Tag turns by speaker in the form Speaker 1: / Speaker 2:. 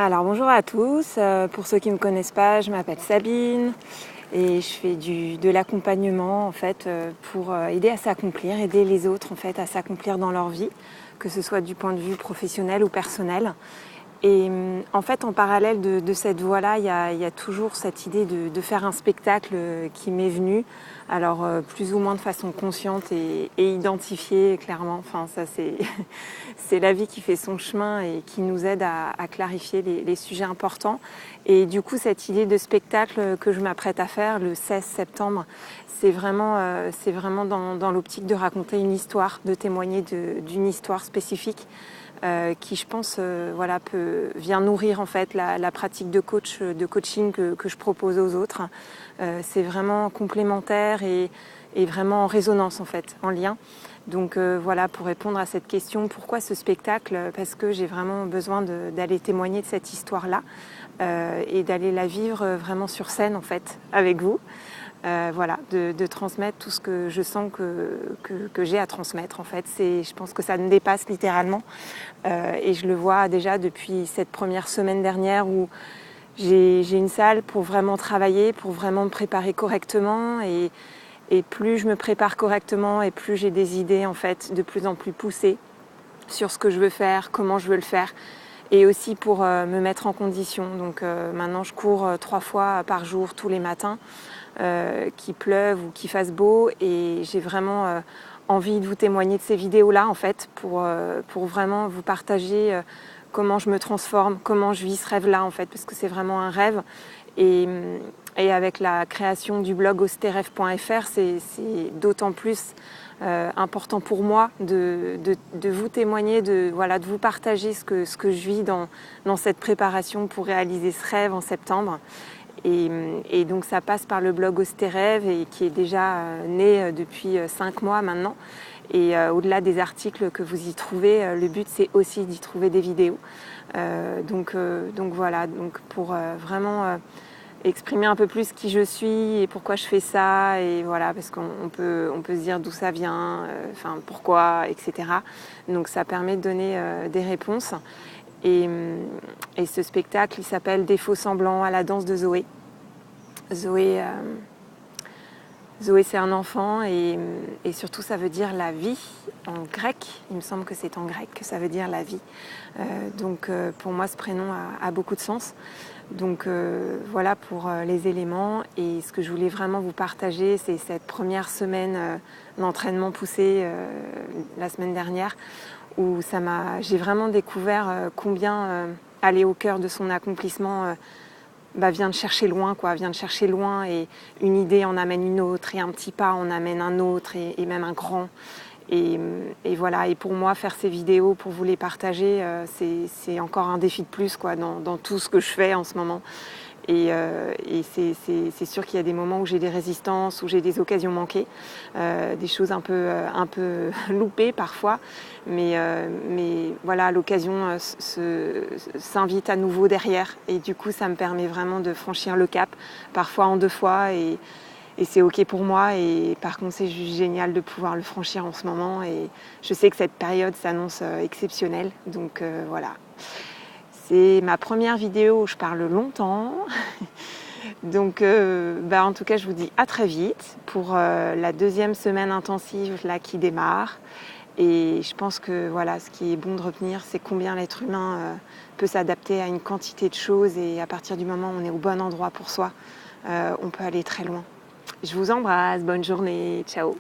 Speaker 1: Alors bonjour à tous, pour ceux qui ne me connaissent pas, je m'appelle Sabine et je fais de l'accompagnement en fait pour aider à s'accomplir, aider les autres en fait à s'accomplir dans leur vie, que ce soit du point de vue professionnel ou personnel. Et en fait, en parallèle de cette voie-là, il y a toujours cette idée de faire un spectacle qui m'est venu, alors plus ou moins de façon consciente et identifiée clairement. Enfin, ça c'est la vie qui fait son chemin et qui nous aide à clarifier les sujets importants. Et du coup, cette idée de spectacle que je m'apprête à faire le 16 septembre, c'est vraiment dans l'optique de raconter une histoire, de témoigner d'une histoire spécifique. Qui je pense vient nourrir en fait la pratique de coaching que je propose aux autres. C'est vraiment complémentaire et vraiment en résonance en fait, en lien. Donc voilà, pour répondre à cette question, pourquoi ce spectacle? Parce que j'ai vraiment besoin d'aller témoigner de cette histoire-là et d'aller la vivre vraiment sur scène en fait, avec vous. Voilà, de transmettre tout ce que je sens que j'ai à transmettre en fait. Je pense que ça me dépasse littéralement et je le vois déjà depuis cette première semaine dernière où j'ai une salle pour vraiment travailler, pour vraiment me préparer correctement et plus je me prépare correctement et plus j'ai des idées en fait de plus en plus poussées sur ce que je veux faire, comment je veux le faire et aussi pour me mettre en condition. Donc maintenant je cours 3 fois par jour tous les matins, qu'il pleuve ou qu'il fasse beau et j'ai vraiment envie de vous témoigner de ces vidéos-là en fait pour vraiment vous partager comment je me transforme, comment je vis ce rêve-là en fait parce que c'est vraiment un rêve et avec la création du blog austerrêve.fr c'est d'autant plus important pour moi de vous témoigner, de vous partager ce que je vis dans cette préparation pour réaliser ce rêve en septembre. Et donc ça passe par le blog Austerrêve et qui est déjà né depuis 5 mois maintenant. Et au-delà des articles que vous y trouvez, le but c'est aussi d'y trouver des vidéos. Donc voilà, donc pour vraiment exprimer un peu plus qui je suis et pourquoi je fais ça et voilà parce qu'on peut se dire d'où ça vient, pourquoi, etc. Donc ça permet de donner des réponses. Et ce spectacle, il s'appelle Des faux semblants à la danse de Zoé. Zoé, c'est un enfant et surtout ça veut dire la vie en grec. Il me semble que c'est en grec que ça veut dire la vie. Donc pour moi, ce prénom a beaucoup de sens. Donc voilà pour les éléments. Et ce que je voulais vraiment vous partager, c'est cette première semaine d'entraînement poussé la semaine dernière où j'ai vraiment découvert combien aller au cœur de son accomplissement vient de chercher loin, vient de chercher loin et une idée en amène une autre et un petit pas en amène un autre et même un grand. Et voilà, et pour moi, faire ces vidéos, pour vous les partager, c'est encore un défi de plus dans tout ce que je fais en ce moment. Et c'est sûr qu'il y a des moments où j'ai des résistances, où j'ai des occasions manquées, des choses un peu loupées parfois. Mais voilà, l'occasion s'invite à nouveau derrière. Et du coup, ça me permet vraiment de franchir le cap, parfois en 2 fois. Et c'est OK pour moi. Et par contre, c'est juste génial de pouvoir le franchir en ce moment. Et je sais que cette période s'annonce exceptionnelle. Donc voilà. C'est ma première vidéo où je parle longtemps. Donc en tout cas, je vous dis à très vite pour la 2e semaine intensive là, qui démarre. Et je pense que voilà, ce qui est bon de retenir, c'est combien l'être humain peut s'adapter à une quantité de choses et à partir du moment où on est au bon endroit pour soi, on peut aller très loin. Je vous embrasse, bonne journée, ciao.